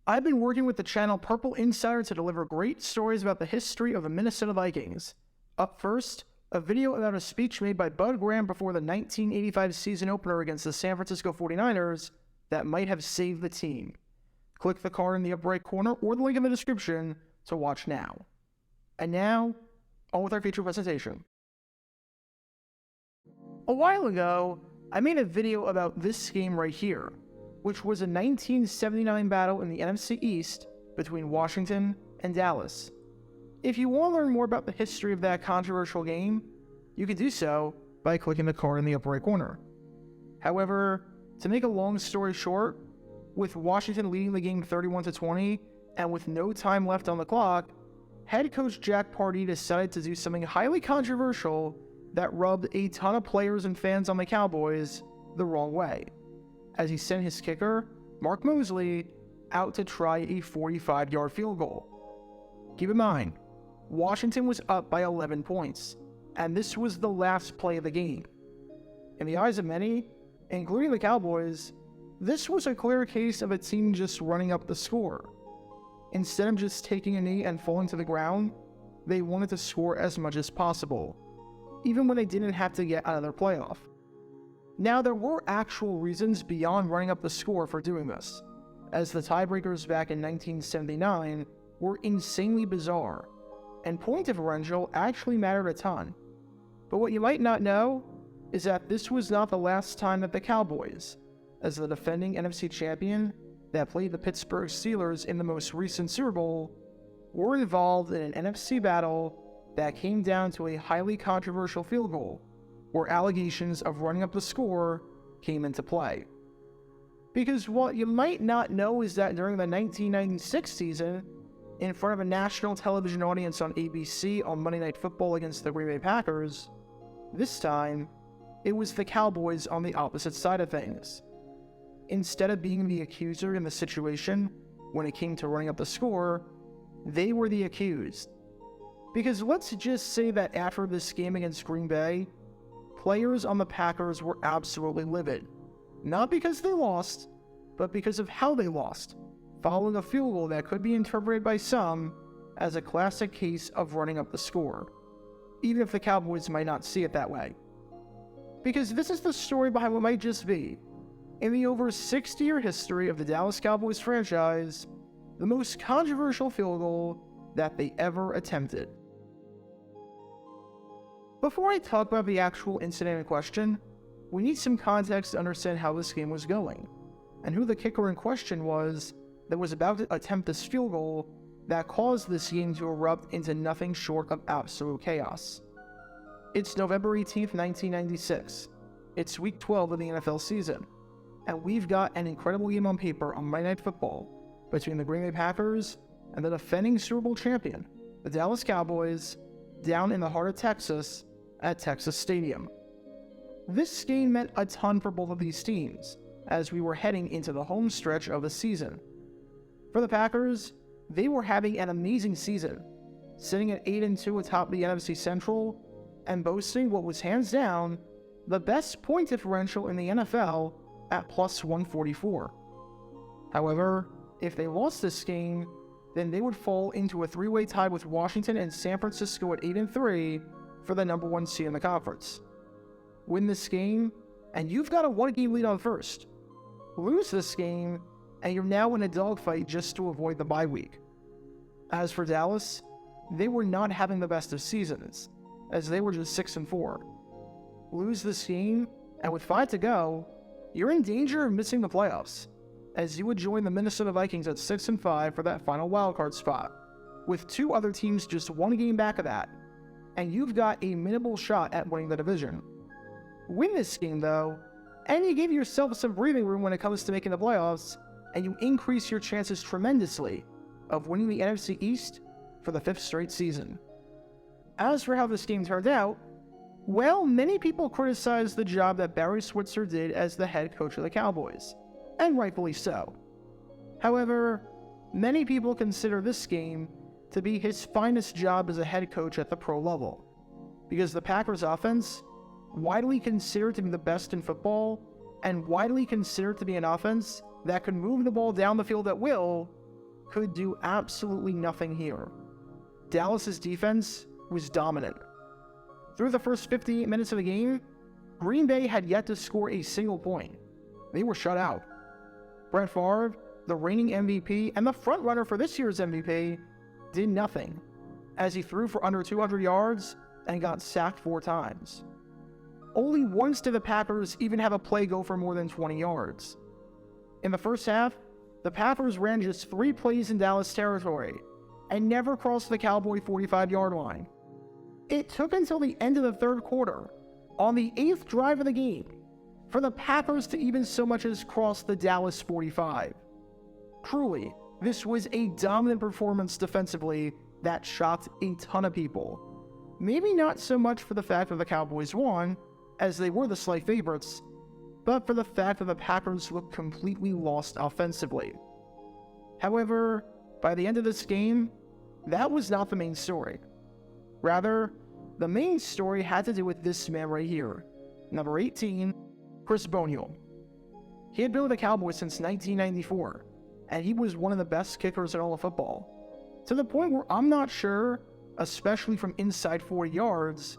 I've been working with the channel Purple Insider to deliver great stories about the history of the Minnesota Vikings. Up first, a video about a speech made by Bud Graham before the 1985 season opener against the San Francisco 49ers that might have saved the team. Click the card in the upper right corner or the link in the description to watch now. And now, on with our feature presentation. A while ago, I made a video about this game right here, which was a 1979 battle in the NFC East between Washington and Dallas. If you want to learn more about the history of that controversial game, you can do so by clicking the card in the upper right corner. However, to make a long story short, with Washington leading the game 31-20 and with no time left on the clock, head coach Jack Pardee decided to do something highly controversial that rubbed a ton of players and fans on the Cowboys the wrong way, as he sent his kicker, Mark Mosley, out to try a 45-yard field goal. Keep in mind, Washington was up by 11 points, and this was the last play of the game. In the eyes of many, including the Cowboys, this was a clear case of a team just running up the score. Instead of just taking a knee and falling to the ground, they wanted to score as much as possible, even when they didn't have to get another playoff. Now, there were actual reasons beyond running up the score for doing this, as the tiebreakers back in 1979 were insanely bizarre, and point differential actually mattered a ton. But what you might not know is that this was not the last time that the Cowboys, as the defending NFC champion that played the Pittsburgh Steelers in the most recent Super Bowl, were involved in an NFC battle that came down to a highly controversial field goal, where allegations of running up the score came into play. Because what you might not know is that during the 1996 season, in front of a national television audience on ABC on Monday Night Football against the Green Bay Packers, this time, it was the Cowboys on the opposite side of things. Instead of being the accuser in the situation when it came to running up the score, they were the accused. Because let's just say that after this game against Green Bay, players on the Packers were absolutely livid. Not because they lost, but because of how they lost, following a field goal that could be interpreted by some as a classic case of running up the score, even if the Cowboys might not see it that way. Because this is the story behind what might just be, in the over 60-year history of the Dallas Cowboys franchise, the most controversial field goal that they ever attempted. Before I talk about the actual incident in question, we need some context to understand how this game was going, and who the kicker in question was that was about to attempt this field goal that caused this game to erupt into nothing short of absolute chaos. It's November 18th, 1996. It's Week 12 of the NFL season, and we've got an incredible game on paper on Monday Night Football between the Green Bay Packers and the defending Super Bowl champion, the Dallas Cowboys, down in the heart of Texas at Texas Stadium. This game meant a ton for both of these teams, as we were heading into the home stretch of the season. For the Packers, they were having an amazing season, sitting at 8-2 atop the NFC Central, and boasting what was hands down the best point differential in the NFL at plus 144. However, if they lost this game, then they would fall into a three-way tie with Washington and San Francisco at 8-3 for the number one seed in the conference. Win this game, and you've got a one-game lead on first. Lose this game, and you're now in a dogfight just to avoid the bye week. As for Dallas, they were not having the best of seasons, as they were just 6-4. Lose this game, and with 5 to go, you're in danger of missing the playoffs, as you would join the Minnesota Vikings at 6-5 for that final wildcard spot, with two other teams just one game back of that, and you've got a minimal shot at winning the division. Win this game, though, and you give yourself some breathing room when it comes to making the playoffs, and you increase your chances tremendously of winning the NFC East for the 5th straight season. As for how this game turned out, well, many people criticized the job that Barry Switzer did as the head coach of the Cowboys, and rightfully so. However, many people consider this game to be his finest job as a head coach at the pro level, because the Packers' offense, widely considered to be the best in football, and widely considered to be an offense that could move the ball down the field at will, could do absolutely nothing here. Dallas's defense was dominant. Through the first 58 minutes of the game, Green Bay had yet to score a single point. They were shut out. Brett Favre, the reigning MVP and the frontrunner for this year's MVP, did nothing, as he threw for under 200 yards and got sacked 4 times. Only once did the Packers even have a play go for more than 20 yards. In the first half, the Packers ran just 3 plays in Dallas territory and never crossed the Cowboy 45-yard line. It took until the end of the third quarter, on the 8th drive of the game, for the Packers to even so much as cross the Dallas 45. Truly, this was a dominant performance defensively that shocked a ton of people. Maybe not so much for the fact that the Cowboys won, as they were the slight favorites, but for the fact that the Packers looked completely lost offensively. However, by the end of this game, that was not the main story. Rather, the main story had to do with this man right here, number 18, Chris Boniol. He had been with the Cowboys since 1994, and he was one of the best kickers in all of football, to the point where I'm not sure, especially from inside 40 yards,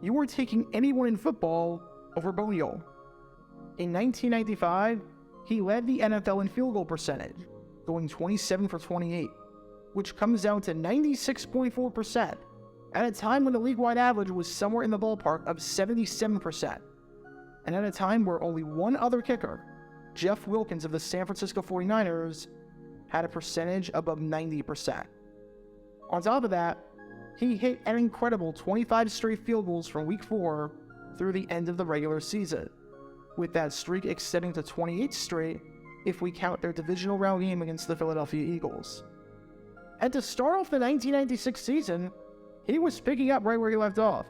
you were taking anyone in football over Boniol. In 1995, he led the NFL in field goal percentage, going 27 for 28, which comes out to 96.4%, at a time when the league-wide average was somewhere in the ballpark of 77%, and at a time where only one other kicker, Jeff Wilkins of the San Francisco 49ers, had a percentage above 90%. On top of that, he hit an incredible 25 straight field goals from Week 4 through the end of the regular season, with that streak extending to 28 straight if we count their divisional round game against the Philadelphia Eagles. And to start off the 1996 season, he was picking up right where he left off,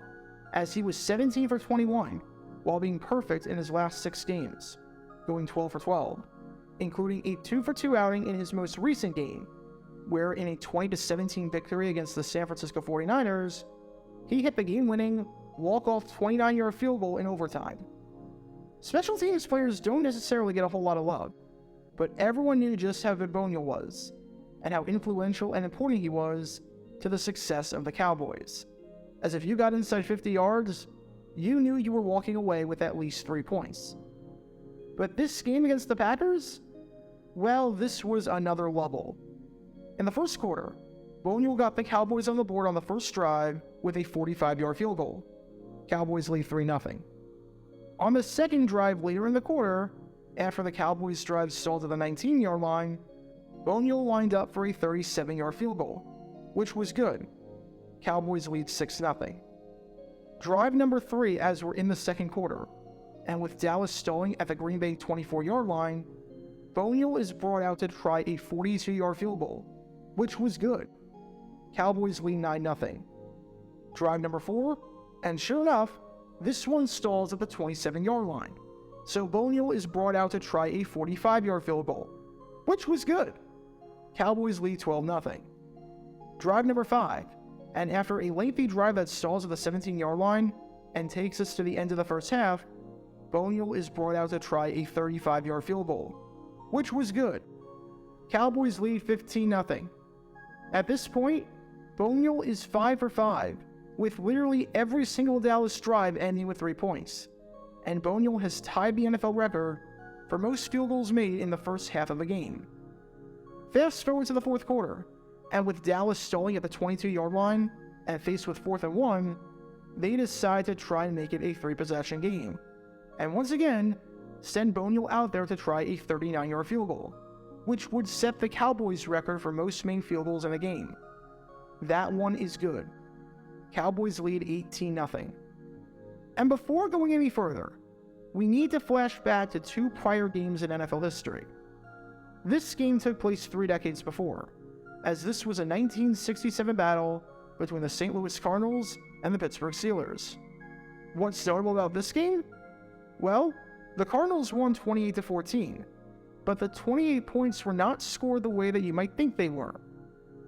as he was 17 for 21, while being perfect in his last 6 games, going 12 for 12, including a 2 for 2 outing in his most recent game, where in a 20-17 victory against the San Francisco 49ers, he hit the game-winning, walk-off 29-yard field goal in overtime. Special teams players don't necessarily get a whole lot of love, but everyone knew just how good Boniol was, and how influential and important he was to the success of the Cowboys. As if you got inside 50 yards, you knew you were walking away with at least 3 points. But this game against the Packers? Well, this was another level. In the first quarter, Boniol got the Cowboys on the board on the first drive with a 45-yard field goal. Cowboys lead 3-0. On the second drive later in the quarter, after the Cowboys' drive stalled to the 19-yard line, Boniol lined up for a 37-yard field goal, which was good. Cowboys lead 6-0. Drive number 3 as we're in the second quarter, and with Dallas stalling at the Green Bay 24-yard line, Boniol is brought out to try a 42-yard field goal, which was good. Cowboys lead 9-0. Drive number 4, and sure enough, this one stalls at the 27-yard line, so Boniol is brought out to try a 45-yard field goal, which was good. Cowboys lead 12-0. Drive number 5, and after a lengthy drive that stalls at the 17-yard line and takes us to the end of the first half, Boniol is brought out to try a 35-yard field goal, which was good. Cowboys lead 15-0. At this point, Boniol is 5 for 5, with literally every single Dallas drive ending with 3 points, and Boniol has tied the NFL record for most field goals made in the first half of a game. Fast forward to the fourth quarter, and with Dallas stalling at the 22-yard line and faced with 4th and 1, they decide to try and make it a 3-possession game, and once again, send Boniol out there to try a 39-yard field goal, which would set the Cowboys' record for most main field goals in a game. That one is good. Cowboys lead 18-0. And before going any further, we need to flash back to 2 prior games in NFL history. This game took place 3 decades before, as this was a 1967 battle between the St. Louis Cardinals and the Pittsburgh Steelers. What's notable about this game? Well, the Cardinals won 28-14, but the 28 points were not scored the way that you might think they were.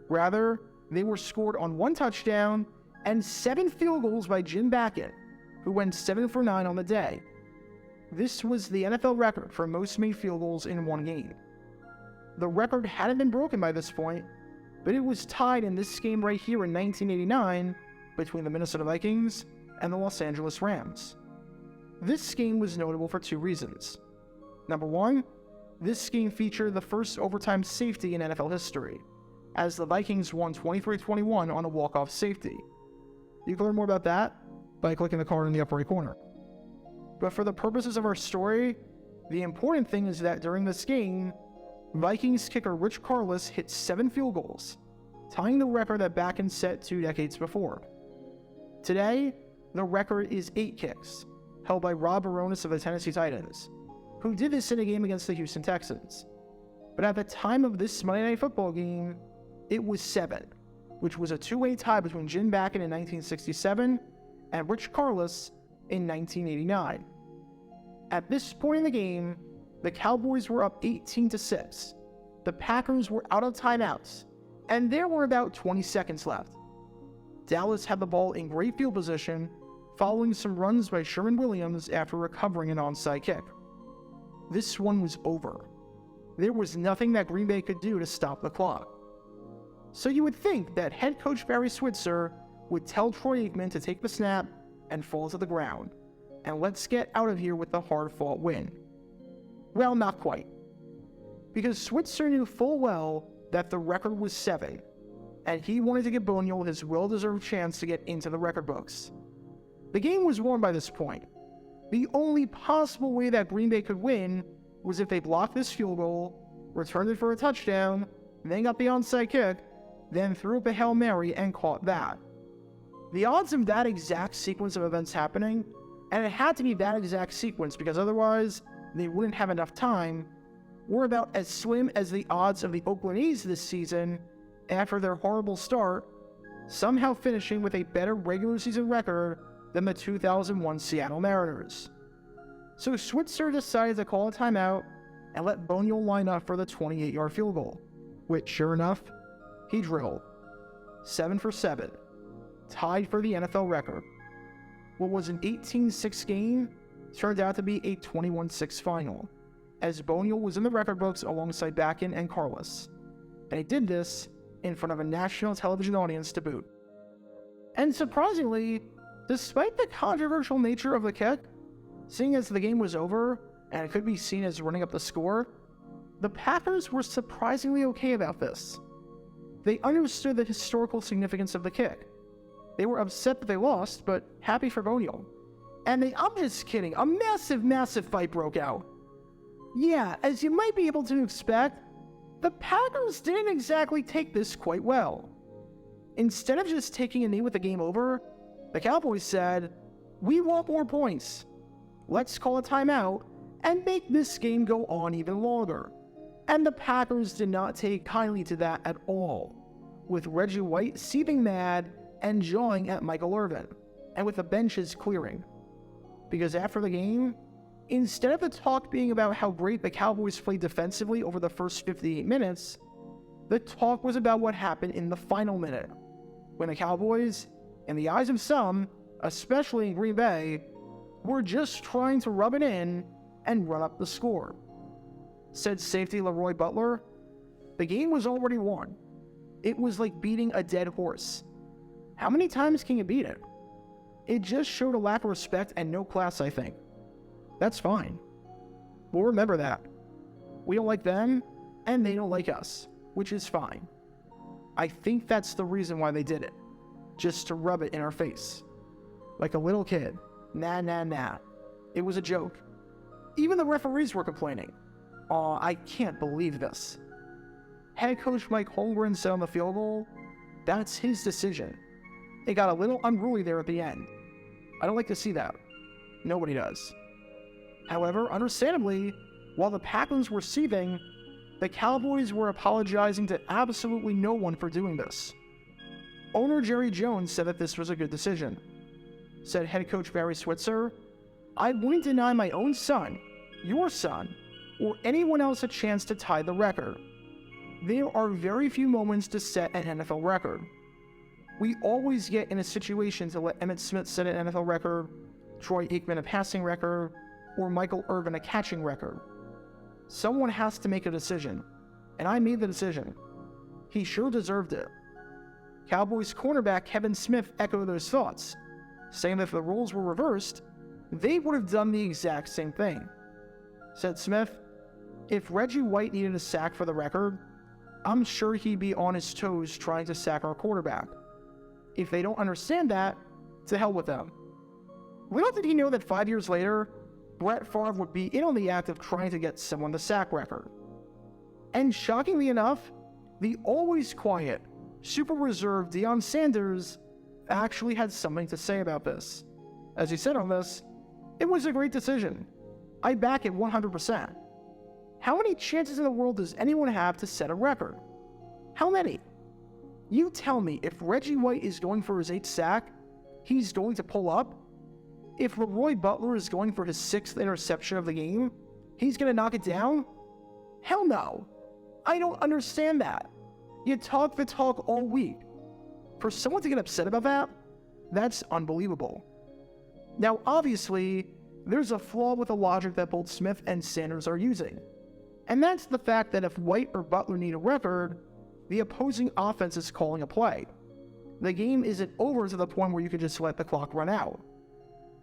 Rather, they were scored on 1 touchdown and 7 field goals by Jim Backett, who went 7 for 9 on the day. This was the NFL record for most made field goals in one game. The record hadn't been broken by this point, but it was tied in this game right here in 1989 between the Minnesota Vikings and the Los Angeles Rams. This game was notable for two reasons. Number one, this game featured the first overtime safety in NFL history, as the Vikings won 23-21 on a walk-off safety. You can learn more about that by clicking the card in the upper right corner. But for the purposes of our story, the important thing is that during this game, Vikings kicker Rich Karlis hit 7 field goals, tying the record that Bakken set 2 decades before. Today, the record is 8 kicks, held by Rob Baronis of the Tennessee Titans, who did this in a game against the Houston Texans. But at the time of this Monday Night Football game, it was 7, which was a 2-way tie between Jim Bakken in 1967 and Rich Karlis in 1989. At this point in the game, the Cowboys were up 18-6. The Packers were out of timeouts, and there were about 20 seconds left. Dallas had the ball in great field position, following some runs by Sherman Williams after recovering an onside kick. This one was over. There was nothing that Green Bay could do to stop the clock. So you would think that head coach Barry Switzer would tell Troy Aikman to take the snap and fall to the ground, and let's get out of here with the hard-fought win. Well, not quite. Because Switzer knew full well that the record was 7, and he wanted to give Boniol his well-deserved chance to get into the record books. The game was won by this point. The only possible way that Green Bay could win was if they blocked this field goal, returned it for a touchdown, then got the onside kick, then threw up a Hail Mary and caught that. The odds of that exact sequence of events happening, and it had to be that exact sequence because otherwise they wouldn't have enough time, were about as slim as the odds of the Oakland A's this season after their horrible start, somehow finishing with a better regular season record than the 2001 Seattle Mariners. So Switzer decided to call a timeout and let Boniol line up for the 28-yard field goal, which, sure enough, he drilled. 7 for 7, tied for the NFL record. What was an 18-6 game turned out to be a 21-6 final, as Boniol was in the record books alongside Bakken and Karlis, and he did this in front of a national television audience to boot. And surprisingly, despite the controversial nature of the kick, seeing as the game was over and it could be seen as running up the score, the Packers were surprisingly okay about this. They understood the historical significance of the kick. They were upset that they lost, but happy for Boniol. And I'm just kidding, a massive fight broke out. Yeah, as you might be able to expect, the Packers didn't exactly take this quite well. Instead of just taking a knee with the game over, the Cowboys said, "We want more points. Let's call a timeout and make this game go on even longer." And the Packers did not take kindly to that at all, with Reggie White seething mad and jawing at Michael Irvin, and with the benches clearing. Because after the game, instead of the talk being about how great the Cowboys played defensively over the first 58 minutes, the talk was about what happened in the final minute, when the Cowboys, in the eyes of some, especially in Green Bay, were just trying to rub it in and run up the score. Said safety Leroy Butler, "The game was already won. It was like beating a dead horse. How many times can you beat it? It just showed a lack of respect and no class, I think. That's fine. We'll remember that. We don't like them, and they don't like us, which is fine. I think that's the reason why they did it. Just to rub it in our face. Like a little kid. Nah. It was a joke. Even the referees were complaining. Aw, I can't believe this." Head coach Mike Holmgren said on the field goal, "That's his decision. It got a little unruly there at the end. I don't like to see that. Nobody does." However, understandably, while the Packers were seething, the Cowboys were apologizing to absolutely no one for doing this. Owner Jerry Jones said that this was a good decision. Said head coach Barry Switzer, "I wouldn't deny my own son, your son, or anyone else a chance to tie the record. There are very few moments to set an NFL record. We always get in a situation to let Emmitt Smith set an NFL record, Troy Aikman a passing record, or Michael Irvin a catching record. Someone has to make a decision, and I made the decision. He sure deserved it. Cowboys cornerback Kevin Smith echoed those thoughts, saying that if the roles were reversed, they would have done the exact same thing. Said Smith, "If Reggie White needed a sack for the record, I'm sure he'd be on his toes trying to sack our quarterback. If they don't understand that, to hell with them." Little did he know that 5 years later, Brett Favre would be in on the act of trying to get someone the sack record. And shockingly enough, the always quiet, super reserved Deion Sanders actually had something to say about this. As he said on this, "It was a great decision. I back it 100%. How many chances in the world does anyone have to set a record? How many? You tell me if Reggie White is going for his 8th sack, he's going to pull up? If Leroy Butler is going for his 6th interception of the game, he's going to knock it down? Hell no. I don't understand that. You talk the talk all week. For someone to get upset about that, that's unbelievable." Now, obviously, there's a flaw with the logic that both Smith and Sanders are using. And that's the fact that if White or Butler need a record, the opposing offense is calling a play. The game isn't over to the point where you can just let the clock run out.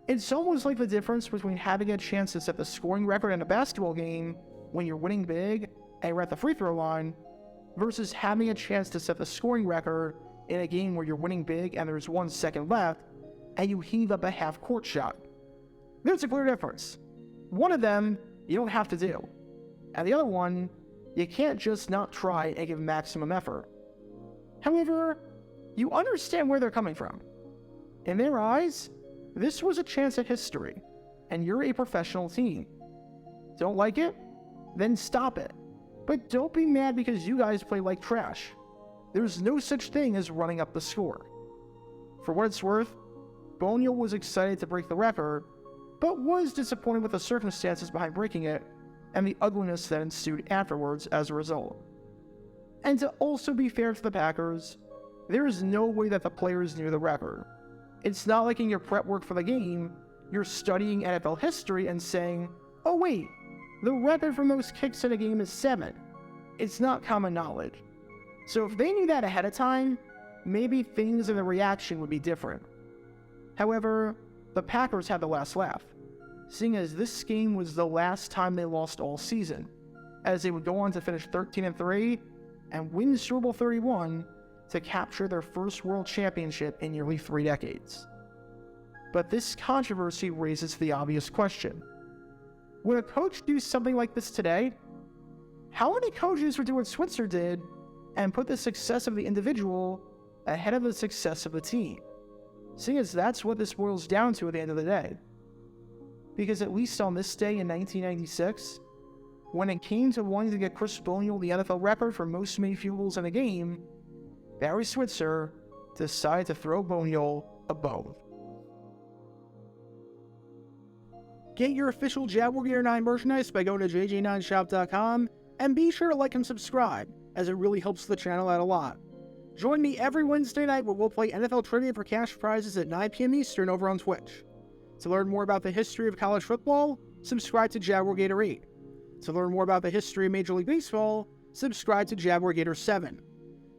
It's almost like the difference between having a chance to set the scoring record in a basketball game when you're winning big and you're at the free throw line versus having a chance to set the scoring record in a game where you're winning big and there's 1 second left and you heave up a half-court shot. There's a clear difference. One of them you don't have to do, and the other one you can't just not try and give maximum effort. However, you understand where they're coming from. In their eyes, this was a chance at history, and you're a professional team. Don't like it? Then stop it. But don't be mad because you guys play like trash. There's no such thing as running up the score. For what it's worth, Boniol was excited to break the record, but was disappointed with the circumstances behind breaking it and the ugliness that ensued afterwards as a result. And to also be fair to the Packers, there is no way that the players knew the record. It's not like in your prep work for the game, you're studying NFL history and saying, "Oh wait, the record for most kicks in a game is 7. It's not common knowledge. So if they knew that ahead of time, maybe things in the reaction would be different. However, the Packers had the last laugh, seeing as this game was the last time they lost all season, as they would go on to finish 13-3 and win Super Bowl 31 to capture their first world championship in nearly 3 decades. But this controversy raises the obvious question. Would a coach do something like this today? How many coaches would do what Switzer did and put the success of the individual ahead of the success of the team? Seeing as that's what this boils down to at the end of the day. Because at least on this day in 1996, when it came to wanting to get Chris Boniol the NFL record for most made field goals in a game, Barry Switzer decided to throw Boniol a bone. Get your official Jaguar Gear 9 merchandise by going to jj9shop.com, and be sure to like and subscribe, as it really helps the channel out a lot. Join me every Wednesday night where we'll play NFL Trivia for cash prizes at 9 p.m. Eastern over on Twitch. To learn more about the history of college football, subscribe to Jaguar Gator 8. To learn more about the history of Major League Baseball, subscribe to Jaguar Gator 7.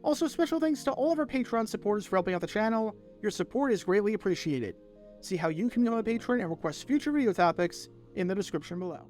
Also, special thanks to all of our Patreon supporters for helping out the channel. Your support is greatly appreciated. See how you can become a patron and request future video topics in the description below.